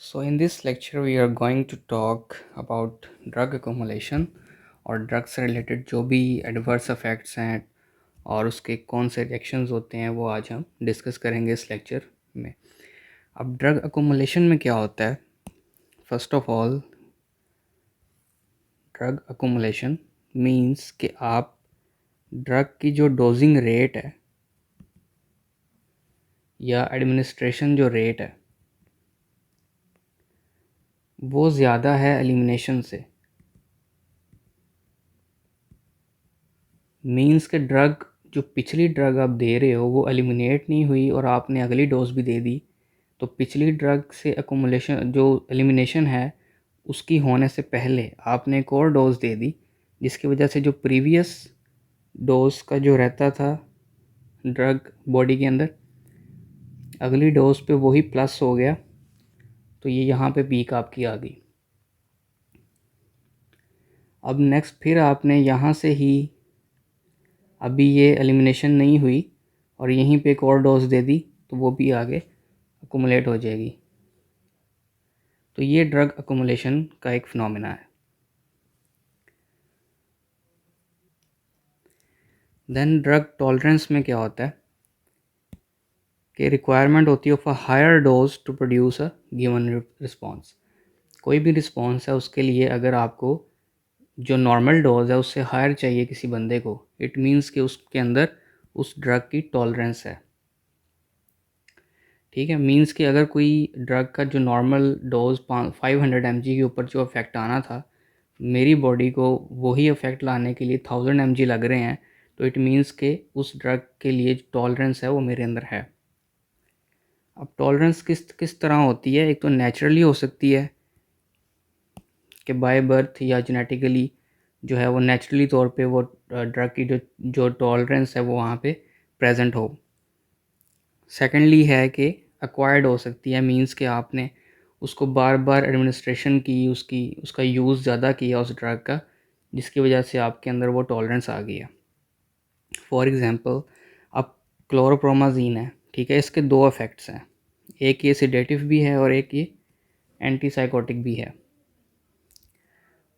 So, in this lecture, we are going to talk about drug accumulation और drug से related जो भी adverse effects हैं और उसके कौन से रिएक्शंस होते हैं वो आज हम डिस्कस करेंगे इस लेक्चर में। अब ड्रग अकोमुलेशन में क्या होता है? First of all, drug accumulation means कि आप ड्रग की जो डोजिंग रेट है या एडमिनिस्ट्रेशन जो रेट है वो ज़्यादा है एलिमिनेशन से। मींस के ड्रग जो पिछली ड्रग आप दे रहे हो वो एलिमिनेट नहीं हुई और आपने अगली डोज भी दे दी, तो पिछली ड्रग से अकोमुलेशन जो एलिमिनेशन है उसकी होने से पहले आपने एक और डोज दे दी, जिसकी वजह से जो प्रीवियस डोज का जो रहता था ड्रग बॉडी के अंदर, अगली डोज पे वही प्लस हो गया, तो ये यहाँ पे पीक आपकी आ गई। अब नेक्स्ट फिर आपने यहाँ से ही अभी ये एलिमिनेशन नहीं हुई और यहीं पे एक और डोज दे दी, तो वो भी आगे अकोमुलेट हो जाएगी। तो ये ड्रग अकोमुलेशन का एक फिनोमेना है। देन ड्रग टॉलरेंस में क्या होता है कि रिक्वायरमेंट होती है of a higher dose to produce a given response. कोई भी रिस्पॉन्स है उसके लिए अगर आपको जो नॉर्मल डोज है उससे हायर चाहिए किसी बंदे को, इट मीन्स कि उसके अंदर उस ड्रग की टॉलरेंस है। ठीक है, मींस कि अगर कोई ड्रग का जो नॉर्मल डोज 500 mg के ऊपर जो इफ़ेक्ट आना था, मेरी बॉडी को वही इफ़ेक्ट लाने के लिए 1000 mg लग रहे हैं, तो इट मींस कि उस ड्रग के लिए जो टॉलरेंस है वो मेरे अंदर है। अब टॉलरेंस किस किस तरह होती है? एक तो नेचुरली हो सकती है कि बाय बर्थ या जेनेटिकली जो है वो नेचुरली तौर पे वो ड्रग की जो जो टॉलरेंस है वो वहाँ पे प्रेजेंट हो। सेकेंडली है कि एक्वायर्ड हो सकती है, मींस कि आपने उसको बार बार एडमिनिस्ट्रेशन की, उसका यूज़ ज़्यादा किया उस ड्रग का, जिसकी वजह से आपके अंदर वो टॉलरेंस आ गई है। फॉर एग्ज़ाम्पल, अब क्लोरोप्रोमाजीन है, ठीक है, इसके दो इफ़ेक्ट्स हैं, एक ये सिडेटिव भी है और एक ये एंटीसाइकोटिक भी है।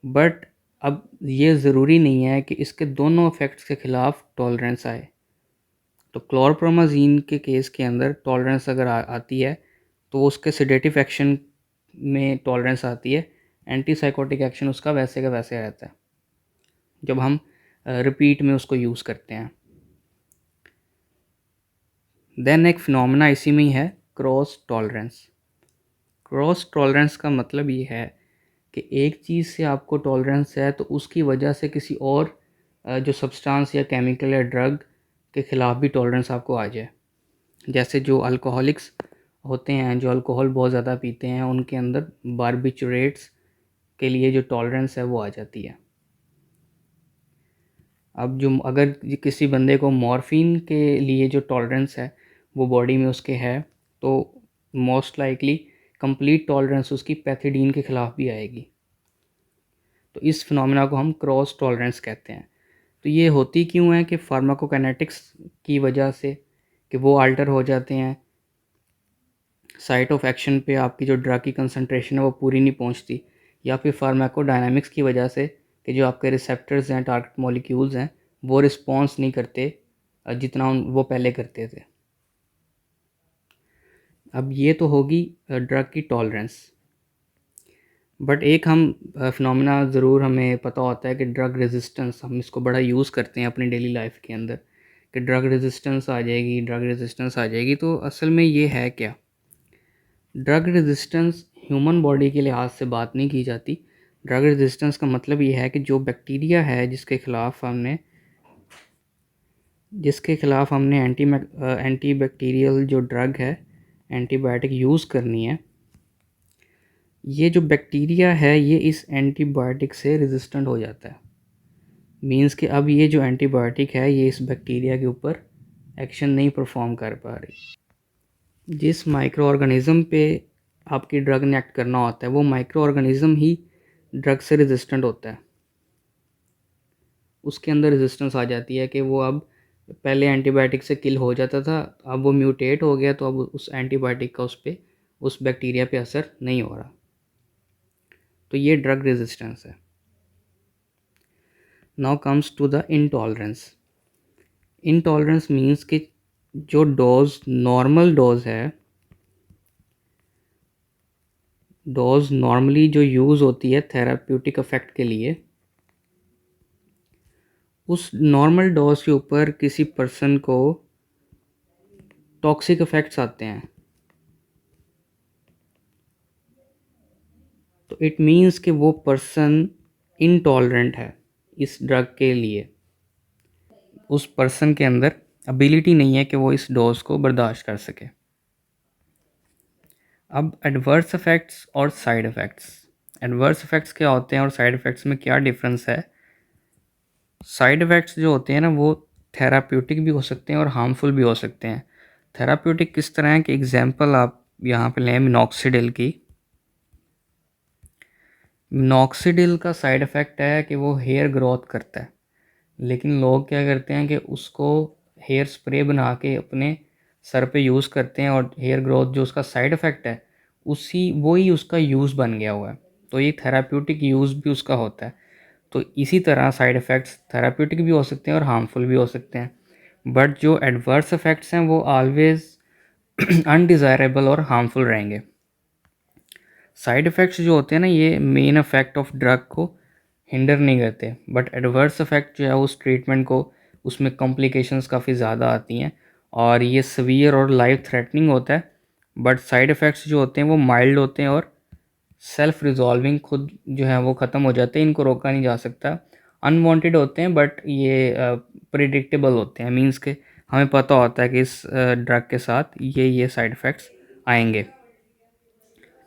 बट अब ये ज़रूरी नहीं है कि इसके दोनों इफ़ेक्ट्स के ख़िलाफ़ टॉलरेंस आए। तो क्लोरप्रोमाजीन के केस के अंदर टॉलरेंस अगर आती है तो उसके सिडेटिव एक्शन में टॉलरेंस आती है, एंटीसाइकोटिक एक्शन उसका वैसे का वैसे रहता है जब हम रिपीट में उसको यूज़ करते हैं। देन एक फिनोमेना इसी में ही है, क्रॉस टॉलरेंस। क्रॉस टॉलरेंस का मतलब ये है कि एक चीज़ से आपको टॉलरेंस है तो उसकी वजह से किसी और जो सब्सटेंस या केमिकल या ड्रग के ख़िलाफ़ भी टॉलरेंस आपको आ जाए। जैसे जो अल्कोहलिक्स होते हैं, जो अल्कोहल बहुत ज़्यादा पीते हैं, उनके अंदर बारबिचुरेट्स के लिए जो टॉलरेंस है वो आ जाती है। अब जो अगर किसी बंदे को मॉर्फिन के लिए जो टॉलरेंस है वो बॉडी में उसके है, तो मोस्ट लाइकली कंप्लीट टॉलरेंस उसकी पैथिडीन के ख़िलाफ़ भी आएगी। तो इस फिनोमेना को हम क्रॉस टॉलरेंस कहते हैं। तो ये होती क्यों है कि फार्माकोकाइनेटिक्स की वजह से, कि वो अल्टर हो जाते हैं, साइट ऑफ एक्शन पे आपकी जो ड्रग की कंसंट्रेशन है वो पूरी नहीं पहुंचती, या फिर फार्माकोडायनामिक्स की वजह से कि जो आपके रिसेप्टर्स हैं, टारगेट मॉलिक्यूल्स हैं, वो रिस्पॉन्स नहीं करते जितना वो पहले करते थे। अब ये तो होगी ड्रग की टॉलरेंस। बट एक हम फिनोमेना ज़रूर हमें पता होता है कि ड्रग रेजिस्टेंस, हम इसको बड़ा यूज़ करते हैं अपनी डेली लाइफ के अंदर कि ड्रग रेजिस्टेंस आ जाएगी, ड्रग रेजिस्टेंस आ जाएगी। तो असल में ये है क्या? ड्रग रेजिस्टेंस ह्यूमन बॉडी के लिहाज से बात नहीं की जाती। ड्रग रेजिस्टेंस का मतलब ये है कि जो बैक्टीरिया है जिसके ख़िलाफ़ हमने एंटी बैक्टीरियल जो ड्रग है, एंटीबायोटिक यूज़ करनी है, ये जो बैक्टीरिया है ये इस एंटीबायोटिक से रेजिस्टेंट हो जाता है। मींस कि अब ये जो एंटीबायोटिक है ये इस बैक्टीरिया के ऊपर एक्शन नहीं परफॉर्म कर पा रही। जिस माइक्रो ऑर्गेनिज़म पे आपकी ड्रग ने एक्ट करना होता है वो माइक्रो ऑर्गेनिज़म ही ड्रग से रेजिस्टेंट होता है। उसके अंदर रेजिस्टेंस आ जाती है कि वो अब पहले एंटीबायोटिक से किल हो जाता था, अब वो म्यूटेट हो गया, तो अब उस एंटीबायोटिक का उस पर उस बैक्टीरिया पे असर नहीं हो रहा। तो ये ड्रग रेजिस्टेंस है। Now comes to the intolerance. Intolerance means कि जो डोज नॉर्मल डोज है, डोज नॉर्मली जो यूज़ होती है थेराप्यूटिक इफेक्ट के लिए, उस नॉर्मल डोज के ऊपर किसी पर्सन को टॉक्सिक इफेक्ट्स आते हैं, तो इट मीन्स कि वो पर्सन इनटॉलरेंट है इस ड्रग के लिए। उस पर्सन के अंदर एबिलिटी नहीं है कि वो इस डोज को बर्दाश्त कर सके। अब एडवर्स इफ़ेक्ट्स और साइड इफ़ेक्ट्स। एडवर्स इफ़ेक्ट्स क्या होते हैं और साइड इफ़ेक्ट्स में क्या डिफरेंस है? साइड इफ़ेक्ट्स जो होते हैं ना, वो थेराप्यूटिक भी हो सकते हैं और हार्मफुल भी हो सकते हैं। थेराप्यूटिक किस तरह है कि एग्जांपल आप यहाँ पे लें मिनॉक्सिडिल की। मिनॉक्सिडिल का साइड इफ़ेक्ट है कि वो हेयर ग्रोथ करता है, लेकिन लोग क्या करते हैं कि उसको हेयर स्प्रे बना के अपने सर पे यूज़ करते हैं और हेयर ग्रोथ जो उसका साइड इफ़ेक्ट है उसी वही उसका यूज़ बन गया हुआ है। तो ये थेराप्यूटिक यूज़ भी उसका होता है। तो इसी तरह साइड इफ़ेक्ट्स थेराप्यूटिक भी हो सकते हैं और हार्मफुल भी हो सकते हैं, बट जो एडवर्स इफ़ेक्ट्स हैं वो ऑलवेज़ अनडिज़ायरेबल और हार्मफुल रहेंगे। साइड इफ़ेक्ट्स जो होते हैं ना, ये मेन इफ़ेक्ट ऑफ ड्रग को हिंडर नहीं करते, बट एडवर्स इफ़ेक्ट जो है उस ट्रीटमेंट को, उसमें कॉम्प्लिकेशंस काफ़ी ज़्यादा आती हैं और ये सवियर और लाइफ थ्रेटनिंग होता है। बट साइड इफ़ेक्ट्स जो होते हैं वो माइल्ड होते हैं और सेल्फ रिजॉल्विंग, खुद जो है वो ख़त्म हो जाते हैं, इनको रोका नहीं जा सकता। अनवांटेड होते हैं बट ये प्रिडिक्टेबल होते हैं, मींस के हमें पता होता है कि इस ड्रग के साथ ये साइड इफ़ेक्ट्स आएंगे,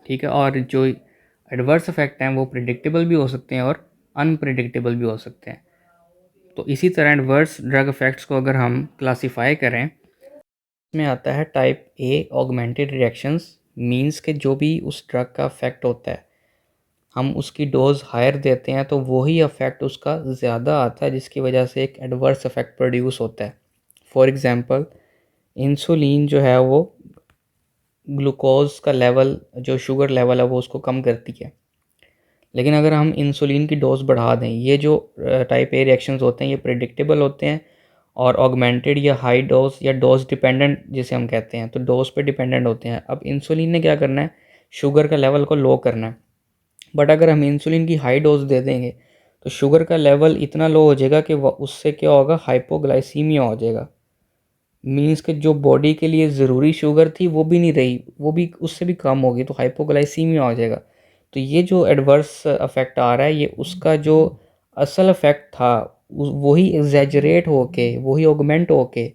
ठीक है। और जो एडवर्स इफ़ेक्ट हैं वो प्रिडिक्टेबल भी हो सकते हैं और अनप्रिडिक्टेबल भी हो सकते हैं। तो इसी तरह एडवर्स ड्रग इफ़ेक्ट्स को अगर हम क्लासीफाई करें, इसमें आता है type A augmented reactions. Means के जो भी उस ड्रग का इफेक्ट होता है, हम उसकी डोज हायर देते हैं तो वही इफेक्ट उसका ज़्यादा आता है, जिसकी वजह से एक एडवर्स इफेक्ट प्रोड्यूस होता है। फॉर एग्ज़ाम्पल, इंसुलिन जो है वो ग्लूकोज का लेवल, जो शुगर लेवल है वो उसको कम करती है, लेकिन अगर हम इंसुलिन की डोज बढ़ा दें, ये जो टाइप ए रिएक्शंस होते हैं ये प्रिडिक्टेबल होते हैं और ऑगमेंटेड या हाई डोज या डोज डिपेंडेंट जिसे हम कहते हैं, तो डोज पे डिपेंडेंट होते हैं। अब इंसुलिन ने क्या करना है, शुगर का लेवल को लो करना है, बट अगर हम इंसुलिन की हाई डोज दे देंगे तो शुगर का लेवल इतना लो हो जाएगा कि उससे क्या होगा, हाइपोग्लाइसीमिया हो जाएगा। मीन्स कि जो बॉडी के लिए ज़रूरी शुगर थी वो भी नहीं रही, वो भी उससे भी कम होगी, तो हाइपोग्लाइसीमिया हो जाएगा। तो ये जो एडवर्स अफेक्ट आ रहा है, ये उसका जो असल इफेक्ट था वही एग्जैजरेट होके, वही ऑगमेंट होके,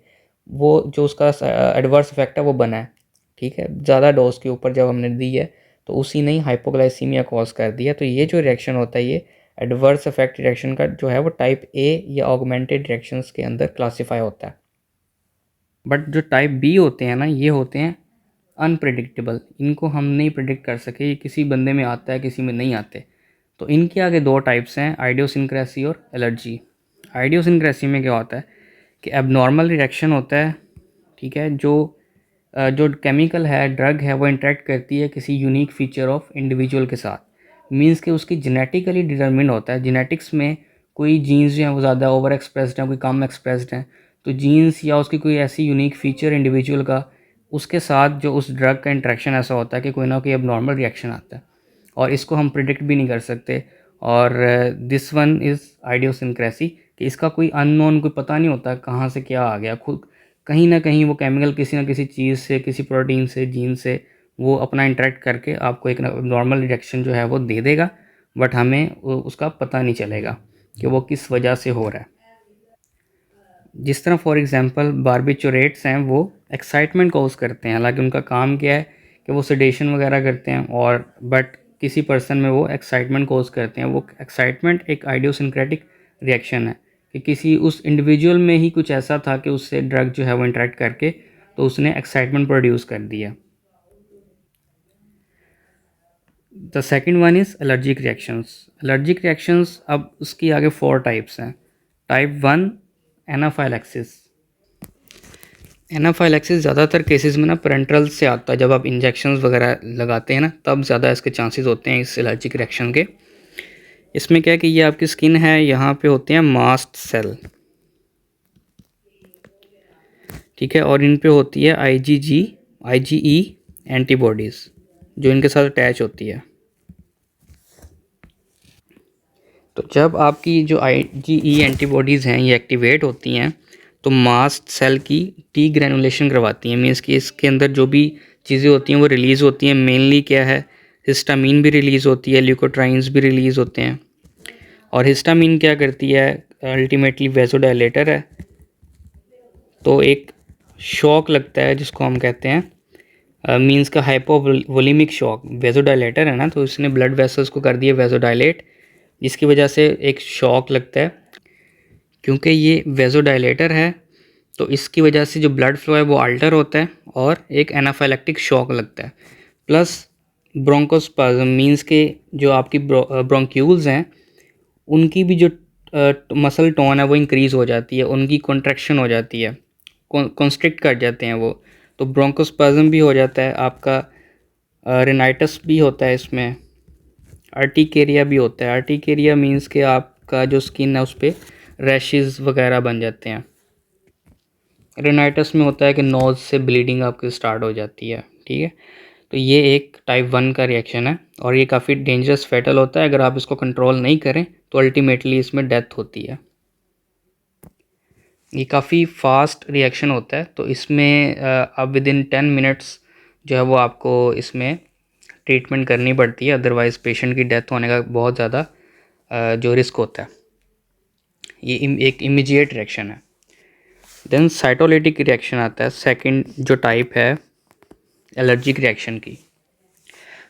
वो जो उसका एडवर्स इफेक्ट है वो बना है, ठीक है। ज़्यादा डोज के ऊपर जब हमने दी है तो उसी ने ही हाइपोग्लाइसीमिया कॉज कर दिया। तो ये जो रिएक्शन होता है, ये एडवर्स इफेक्ट रिएक्शन का जो है वो टाइप ए या ऑगमेंटेड रिएक्शंस के अंदर क्लासीफाई होता है। बट जो टाइप बी होते हैं ना, ये होते हैं अनप्रिडिक्टेबल। इनको हम नहीं प्रिडिक्ट कर सके, ये किसी बंदे में आता है किसी में नहीं आते। तो इनके आगे दो टाइप्स हैं, आइडियोसिंक्रेसी और एलर्जी। आइडियोसिंक्रेसी में क्या होता है कि एबनॉर्मल रिएक्शन होता है, ठीक है। जो केमिकल है, ड्रग है, वो इंटरेक्ट करती है किसी यूनिक फीचर ऑफ इंडिविजुअल के साथ। मींस कि उसकी जेनेटिकली डिटरमिन होता है। जेनेटिक्स में कोई जीन्स जो हैं वो ज़्यादा ओवर एक्सप्रेस्ड हैं, कोई कम एक्सप्रेस्ड हैं, तो जीन्स या उसकी कोई ऐसी यूनिक फीचर इंडिविजुअल का, उसके साथ जो उस ड्रग का इंटरेक्शन ऐसा होता है कि कोई ना कोई अब रिएक्शन आता है, और इसको हम प्रिडिक्ट भी नहीं कर सकते। और दिस वन इज़ आइडियोसिंक्रेसी, कि इसका कोई अननोन, कोई पता नहीं होता कहाँ से क्या आ गया, खुद कहीं ना कहीं वो केमिकल किसी ना किसी चीज़ से, किसी प्रोटीन से, जीन से वो अपना इंटरेक्ट करके आपको एक नॉर्मल रिएक्शन जो है वो दे देगा, बट हमें उसका पता नहीं चलेगा कि वो किस वजह से हो रहा है। जिस तरह फॉर एग्जांपल बारबिचुरेट्स हैं, वो एक्साइटमेंट कॉज करते हैं, हालांकि उनका काम क्या है कि वो सेडेशन वगैरह करते हैं, और बट किसी पर्सन में वो एक्साइटमेंट कॉज करते हैं। वो एक्साइटमेंट एक आइडियोसिंक्रेटिक रिएक्शन है कि किसी उस इंडिविजुअल में ही कुछ ऐसा था कि उससे ड्रग जो है वो इंटरेक्ट करके तो उसने एक्साइटमेंट प्रोड्यूस कर दिया। The second one is allergic reactions. Allergic reactions, अब उसकी आगे 4 टाइप्स हैं। Type 1 anaphylaxis. एनाफाइलैक्सिस ज़्यादातर केसेस में ना पेरेंट्रल से आता है, जब आप इंजेक्शंस वगैरह लगाते हैं ना तब ज़्यादा इसके चांसेस होते हैं इस एलर्जिक रिएक्शन के। इसमें क्या है कि ये आपकी स्किन है, यहाँ पे होते हैं मास्ट सेल, ठीक है, और इन पे होती है आईजीई एंटीबॉडीज़ जो इनके साथ अटैच होती है। तो जब आपकी जो आईजीई एंटीबॉडीज़ हैं ये एक्टिवेट होती हैं तो मास्ट सेल की टी ग्रेनुलेशन करवाती हैं। मीन्स कि इसके अंदर जो भी चीज़ें होती हैं वो रिलीज़ होती हैं। मेनली क्या है, हिस्टामीन भी रिलीज़ होती है, ल्यूकोट्राइन्स भी रिलीज़ होते हैं। और हिस्टामीन क्या करती है, अल्टीमेटली वेसोडाइलेटर है, तो एक शॉक लगता है जिसको हम कहते हैं मीन्स का हाइपोवोलेमिक शॉक। वेसोडाइलेटर है ना, तो इसने ब्लड वेसल्स को कर दिया वेसोडाइलेट, जिसकी वजह से एक शॉक लगता है। क्योंकि ये वेसोडाइलेटर है तो इसकी वजह से जो ब्लड फ्लो है वो अल्टर होता है और एक एनाफाइलेक्टिक शॉक लगता है। प्लस ब्रोंकोस्पाज्म मीन्स के जो आपकी ब्रोंक्यूल्स हैं उनकी भी जो मसल टोन है वो इंक्रीज़ हो जाती है, उनकी कॉन्ट्रैक्शन हो जाती है, कॉन्स्ट्रिक्ट कर जाते हैं वो, तो ब्रोंकोस्पाज्म भी हो जाता है आपका। रिनाइटस भी होता है इसमें, अर्टिकेरिया भी होता है। अर्टिकेरिया मीन्स कि आपका जो स्किन है उस पर रैशेस वगैरह बन जाते हैं। रिनाइटस में होता है कि नोज़ से ब्लीडिंग आपकी स्टार्ट हो जाती है, ठीक है। तो ये एक टाइप 1 का रिएक्शन है और ये काफ़ी डेंजरस फैटल होता है। अगर आप इसको कंट्रोल नहीं करें तो अल्टीमेटली इसमें डेथ होती है। ये काफ़ी फास्ट रिएक्शन होता है, तो इसमें अब विद इन 10 मिनट्स जो है वो आपको इसमें ट्रीटमेंट करनी पड़ती है, अदरवाइज़ पेशेंट की डेथ होने का बहुत ज़्यादा जो रिस्क होता है। ये एक इमीडिएट रिएक्शन है। देन साइटोलिटिक रिएक्शन आता है, सेकंड जो टाइप है एलर्जिक रिएक्शन की।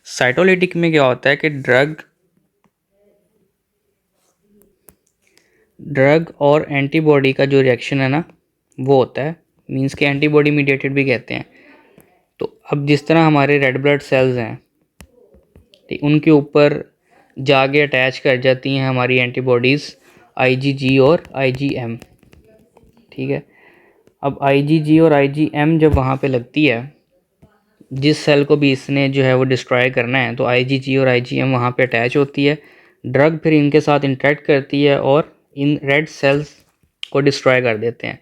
साइटोलिटिक में क्या होता है कि ड्रग और एंटीबॉडी का जो रिएक्शन है ना वो होता है, मींस के एंटीबॉडी मीडिएटेड भी कहते हैं। तो अब जिस तरह हमारे रेड ब्लड सेल्स हैं, ठीक, उनके ऊपर जाके अटैच कर जाती हैं हमारी एंटीबॉडीज़ आईजीजी और आईजीएम, ठीक है। अब आईजीजी और आईजीएम जब वहाँ पे लगती है, जिस सेल को भी इसने जो है वो डिस्ट्रॉय करना है, तो आईजीजी और आईजीएम वहाँ पे अटैच होती है। ड्रग फिर इनके साथ इंटरेक्ट करती है और इन रेड सेल्स को डिस्ट्रॉय कर देते हैं।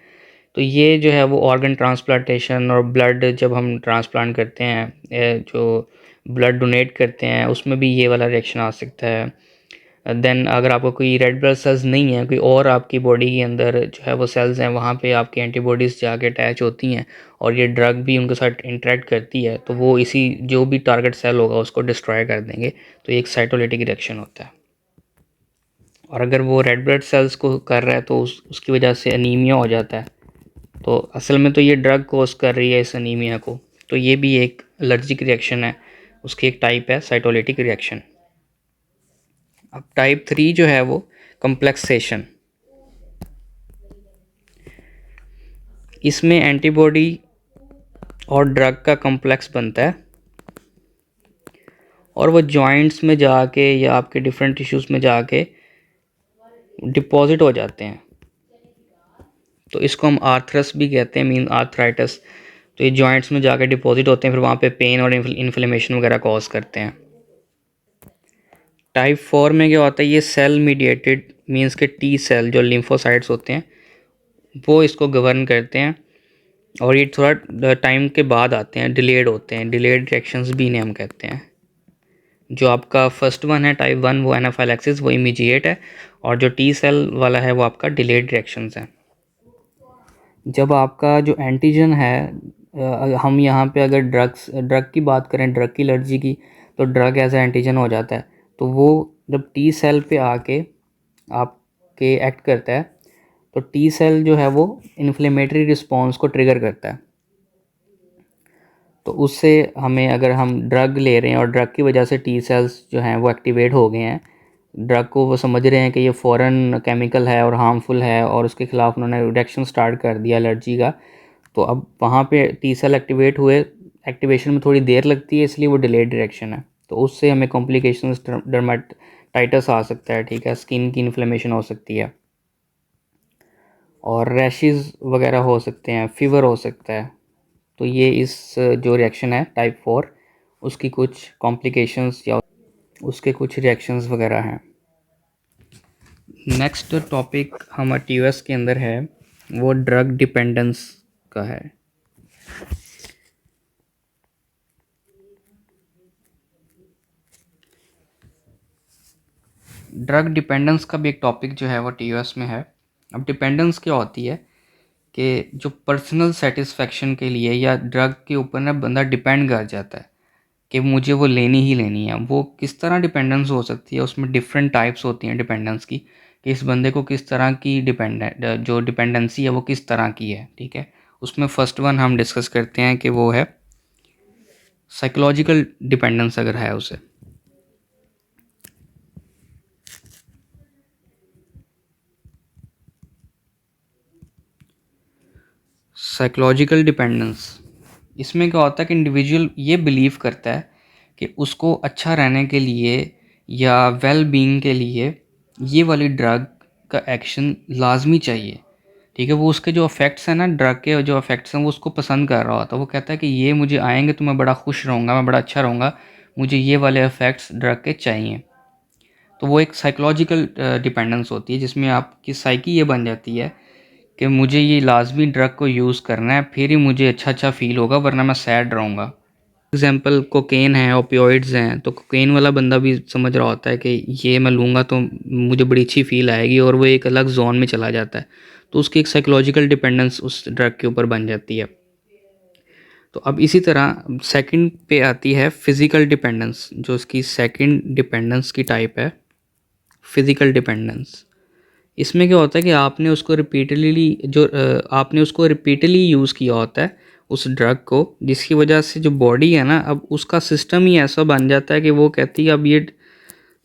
तो ये जो है वो ऑर्गन ट्रांसप्लांटेशन और ब्लड जब हम ट्रांसप्लांट करते हैं, जो ब्लड डोनेट करते हैं, उसमें भी ये वाला रिएक्शन आ सकता है। देन अगर आपको कोई रेड ब्लड सेल्स नहीं है, कोई और आपकी बॉडी के अंदर जो है वो सेल्स हैं, वहाँ पे आपकी एंटीबॉडीज़ जाके अटैच होती हैं और ये ड्रग भी उनके साथ इंटरेक्ट करती है, तो वो इसी जो भी टारगेट सेल होगा उसको डिस्ट्रॉय कर देंगे। तो एक साइटोलिटिक रिएक्शन होता है। और अगर वो रेड ब्लड सेल्स को कर रहा है तो उसकी वजह से अनीमिया हो जाता है। तो असल में तो ये ड्रग कोज कर रही है इस अनीमिया को। तो ये भी एक एलर्जिक रिएक्शन है, उसकी एक टाइप है साइटोलिटिक रिएक्शन। अब टाइप 3 जो है वो कम्प्लेक्सेशन। इसमें एंटीबॉडी और ड्रग का कम्प्लेक्स बनता है और वो जॉइंट्स में जाके या आपके डिफरेंट टिश्यूज़ में जाके डिपॉजिट हो जाते हैं। तो इसको हम आर्थरस भी कहते हैं, मीन आर्थराइटिस। तो ये जॉइंट्स में जाके डिपॉजिट होते हैं, फिर वहाँ पे पेन और इन्फ्लेमेशन वगैरह कॉज करते हैं। टाइप 4 में क्या होता है, ये सेल मीडिएटेड, मीन्स के टी सेल जो लिम्फोसाइट्स होते हैं वो इसको गवर्न करते हैं और ये थोड़ा टाइम के बाद आते हैं, डिलेड होते हैं। डिलेड रिएक्शंस भी इन्हें हम कहते हैं। जो आपका फर्स्ट वन है टाइप 1 वो एनाफाइलैक्सिस, वो इमीडिएट है, और जो टी सेल वाला है वो आपका डिलेड रिएक्शंस है। जब आपका जो एंटीजन है, हम यहाँ पे अगर ड्रग की बात करें, ड्रग की एलर्जी की, तो ड्रग एज एंटीजन हो जाता है। तो वो जब टी सेल पे आके आपके एक्ट करता है तो टी सेल जो है वो इन्फ्लेमेटरी रिस्पॉन्स को ट्रिगर करता है। तो उससे हमें, अगर हम ड्रग ले रहे हैं और ड्रग की वजह से टी सेल्स जो हैं वो एक्टिवेट हो गए हैं, ड्रग को वो समझ रहे हैं कि ये फ़ॉरेन केमिकल है और हार्मफुल है और उसके ख़िलाफ़ उन्होंने रिएक्शन स्टार्ट कर दिया एलर्जी का, तो अब वहाँ पे टी सेल एक्टिवेट हुए। एक्टिवेशन में थोड़ी देर लगती है, इसलिए वो डिलेड रिएक्शन है। तो उससे हमें कॉम्प्लिकेशंस, डर्माटाइटिस आ सकता है, ठीक है, स्किन की इन्फ्लेमेशन हो सकती है। और रैशेस वगैरह हो सकते हैं, फीवर हो सकता है। तो ये इस जो रिएक्शन है टाइप 4, उसकी कुछ कॉम्प्लिकेशंस या उसके कुछ रिएक्शंस वगैरह हैं। नेक्स्ट टॉपिक हमारे टीयूएस के अंदर है वो ड्रग डिपेंडेंस का है। ड्रग डिपेंडेंस का भी एक टॉपिक जो है वो टीयूएस में है। अब डिपेंडेंस क्या होती है कि जो पर्सनल सेटिस्फेक्शन के लिए या ड्रग के ऊपर ना बंदा डिपेंड कर जाता है कि मुझे वो लेनी ही लेनी है। वो किस तरह डिपेंडेंस हो सकती है, उसमें डिफरेंट टाइप्स होती हैं डिपेंडेंस की, कि इस बंदे को किस तरह की जो डिपेंडेंसी है वो किस तरह की है। ठीक है, उसमें फर्स्ट वन हम डिस्कस करते हैं कि वो है साइकोलॉजिकल डिपेंडेंस अगर है उसे। साइकोलॉजिकल डिपेंडेंस, इसमें क्या होता है कि इंडिविजुअल ये बिलीव करता है कि उसको अच्छा रहने के लिए या वेल बीइंग के लिए ये वाली ड्रग का एक्शन लाजमी चाहिए। ठीक है, वो उसके जो इफ़ेक्ट्स हैं ना, ड्रग के जो इफ़ेक्ट्स हैं वो उसको पसंद कर रहा होता है। वो कहता है कि ये मुझे आएंगे तो मैं बड़ा खुश रहूँगा, मैं बड़ा अच्छा रहूँगा, मुझे ये वाले इफ़ेक्ट्स ड्रग के चाहिए। तो वो एक साइकोलॉजिकल डिपेंडेंस होती है जिसमें आपकी साइकी ये बन जाती है कि मुझे ये लाजमी ड्रग को यूज़ करना है, फिर ही मुझे अच्छा अच्छा फ़ील होगा, वरना मैं सैड रहूँगा। एग्जाम्पल कोकेन है, ओपियोइड्स हैं। तो कोकेन वाला बंदा भी समझ रहा होता है कि ये मैं लूँगा तो मुझे बड़ी अच्छी फ़ील आएगी, और वो एक अलग जोन में चला जाता है। तो उसकी एक साइकोलॉजिकल डिपेंडेंस उस ड्रग के ऊपर बन जाती है। तो अब इसी तरह सेकंड पे आती है फ़िज़िकल डिपेंडेंस, जो उसकी सेकंड डिपेंडेंस की टाइप है फ़िज़िकल डिपेंडेंस। इसमें क्या होता है कि आपने उसको रिपीटली यूज़ किया होता है उस ड्रग को, जिसकी वजह से जो बॉडी है ना, अब उसका सिस्टम ही ऐसा बन जाता है कि वो कहती है अब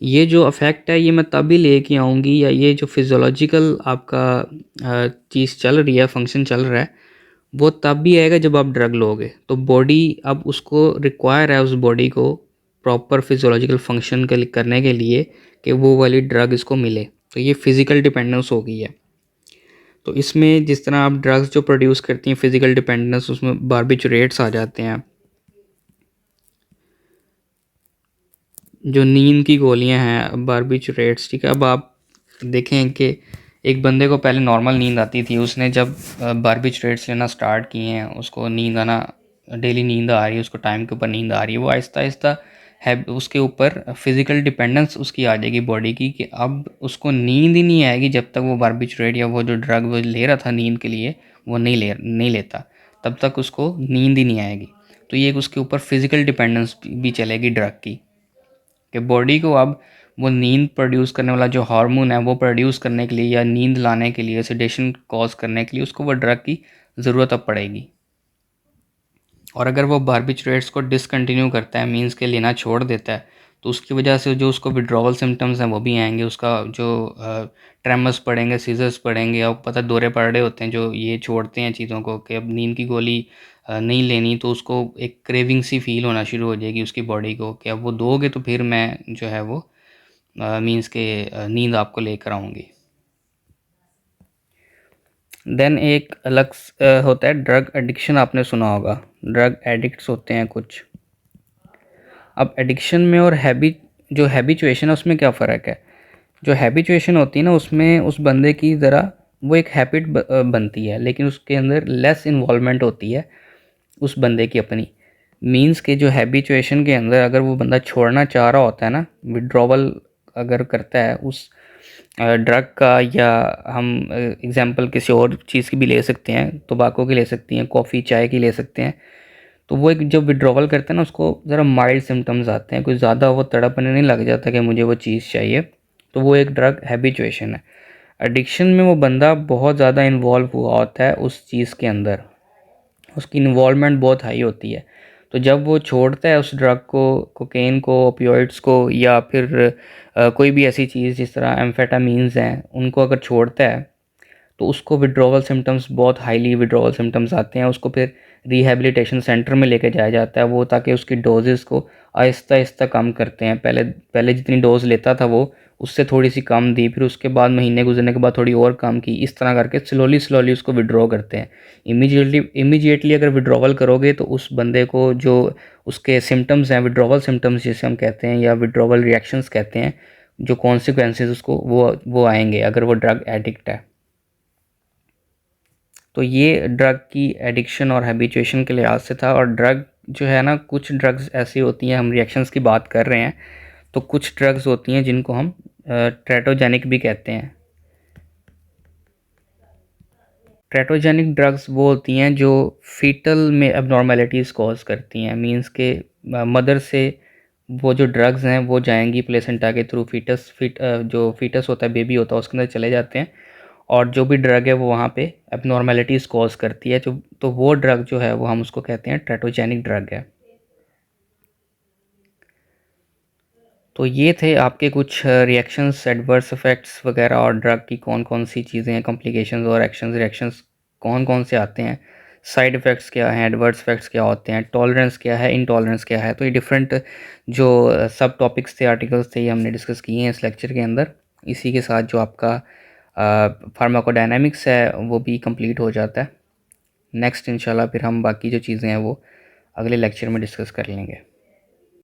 ये जो अफेक्ट है ये मैं तभी लेके आऊँगी, या ये जो फिज़ोलॉजिकल आपका चीज़ चल रही है, फंक्शन चल रहा है, वो तब भी आएगा जब आप ड्रग लोगे। तो बॉडी अब उसको रिक्वायर है, उस बॉडी को प्रॉपर फिज़ोलॉजिकल फंक्शन करने के लिए कि वो वाली ड्रग इसको मिले। तो ये फ़िज़िकल डिपेंडेंस हो गई है। तो इसमें जिस तरह आप ड्रग्स जो प्रोड्यूस करती हैं फ़िज़िकल डिपेंडेंस, उसमें बारबिचुरेट्स आ जाते हैं, जो नींद की गोलियां हैं बारबिचुरेट्स। ठीक है, अब आप देखें कि एक बंदे को पहले नॉर्मल नींद आती थी, उसने जब बारबिचुरेट्स लेना स्टार्ट किए हैं, उसको नींद आना, डेली नींद आ रही है, उसको टाइम के ऊपर नींद आ रही है, वो आहिस्ता आहिस्ता है उसके ऊपर फिज़िकल डिपेंडेंस उसकी आ जाएगी बॉडी की, कि अब उसको नींद ही नहीं आएगी जब तक वो बारबिचुरेट या वो जो ड्रग वो ले रहा था नींद के लिए वो नहीं लेता, तब तक उसको नींद ही नहीं आएगी। तो ये एक उसके ऊपर फिज़िकल डिपेंडेंस भी चलेगी ड्रग की, कि बॉडी को अब वो नींद प्रोड्यूस करने वाला जो हार्मोन है वो प्रोड्यूस करने के लिए या नींद लाने के लिए, सेडेशन कॉज करने के लिए उसको वो ड्रग की ज़रूरत अब पड़ेगी। और अगर वो बारबिचुरेट्स को डिसकंटिन्यू करता है, मींस के लेना छोड़ देता है, तो उसकी वजह से जो उसको विड्रॉवल सिम्टम्स हैं वो भी आएंगे, उसका जो ट्रेमर्स पड़ेंगे, सीजर्स पड़ेंगे। और पता दौरे पड़ रहे होते हैं जो ये छोड़ते हैं चीज़ों को, कि अब नींद की गोली नहीं लेनी, तो उसको एक क्रेविंग सी फील होना शुरू हो जाएगी उसकी बॉडी को, कि अब वो दोगे तो फिर मैं जो है वो मींस के नींद आपको लेकर आऊँगी। देन एक अलग होता है ड्रग एडिक्शन, आपने सुना होगा, ड्रग एडिक्ट्स होते हैं कुछ। अब एडिक्शन में और जो हैबिचुएशन है उसमें क्या फ़र्क है। जो हैबिचुएशन होती है ना, उसमें उस बंदे की ज़रा वो एक हैबिट बनती है, लेकिन उसके अंदर लेस इन्वॉल्वमेंट होती है उस बंदे की अपनी। मींस के जो हैबिचुएशन के अंदर अगर वो बंदा छोड़ना चाह रहा होता है ना, विड्रॉवल अगर करता है उस ड्रग का, या हम एग्जांपल किसी और चीज़ की भी ले सकते हैं, टोबैको की ले सकती हैं, कॉफ़ी चाय की ले सकते हैं। तो वो एक जब विड्रॉवल करते हैं ना, उसको ज़रा माइल्ड सिम्टम्स आते हैं, कुछ ज़्यादा वो तड़पने नहीं लग जाता कि मुझे वो चीज़ चाहिए। तो वो एक ड्रग हैबिचुएशन है। एडिक्शन में वो बंदा बहुत ज़्यादा इन्वॉल्व हुआ होता है उस चीज़ के अंदर, उसकी इन्वॉल्वमेंट बहुत हाई होती है। तो जब वो छोड़ता है उस ड्रग को, कोकेन को, ओपियोइड्स को, या फिर कोई भी ऐसी चीज़ जिस तरह एम्फेटामीन्स हैं, उनको अगर छोड़ता है तो उसको विड्रॉवल सिम्टम्स, बहुत हाईली विड्रॉवल सिम्टम्स आते हैं। उसको फिर रिहैबिलिटेशन सेंटर में लेके जाया जाता है वो, ताकि उसकी डोजेस को आहिस्ता आहिस्ता कम करते हैं। पहले पहले जितनी डोज लेता था वो उससे थोड़ी सी कम दी, फिर उसके बाद महीने गुजरने के बाद थोड़ी और कम की, इस तरह करके स्लोली उसको विड्रॉ करते हैं। इमीडिएटली अगर विड्रॉवल करोगे तो उस बंदे को जो उसके सिम्टम्स हैं, विड्रॉवल सिम्टम्स जिसे हम कहते हैं या विड्रॉवल रिएक्शंस कहते हैं, जो कॉन्सिक्वेंसेस उसको वो आएंगे अगर वो ड्रग एडिक्ट है। तो ये ड्रग की एडिक्शन और हैबिचुएशन के लिहाज से था। और ड्रग जो है ना, कुछ ड्रग्स ऐसी होती हैं, हम रिएक्शंस की बात कर रहे हैं, तो कुछ ड्रग्स होती हैं जिनको हम ट्रेटोजेनिक भी कहते हैं। ट्रेटोजेनिक ड्रग्स वो होती हैं जो फीटल में एबनॉर्मेलिटीज़ कॉज करती हैं। मींस के मदर से वो जो ड्रग्स हैं वो जाएंगी प्लेसेंटा के थ्रू, जो फीटस होता है, बेबी होता है, उसके अंदर चले जाते हैं, और जो भी ड्रग है वो वहाँ पे एबनॉर्मेलिटीज़ कॉज करती है, जो तो वो ड्रग जो है वो हम उसको कहते हैं ट्रेटोजेनिक ड्रग है। तो ये थे आपके कुछ रिएक्शंस, एडवर्स इफ़ेक्ट्स वगैरह, और ड्रग की कौन कौन सी चीज़ें हैं, कॉम्प्लिकेशंस और रिएक्शंस कौन कौन से आते हैं, साइड इफ़ेक्ट्स क्या हैं, एडवर्स इफ़ेक्ट्स क्या होते हैं, टॉलरेंस क्या है, इनटॉलरेंस क्या है। तो ये डिफरेंट जो सब टॉपिक्स थे, आर्टिकल्स थे, ये हमने डिस्कस किए हैं इस लेक्चर के अंदर। इसी के साथ जो आपका फार्माकोडायनामिक्स है वो भी कंप्लीट हो जाता है। नेक्स्ट इंशाल्लाह फिर हम बाकी जो चीज़ें हैं वो अगले लेक्चर में डिस्कस कर लेंगे।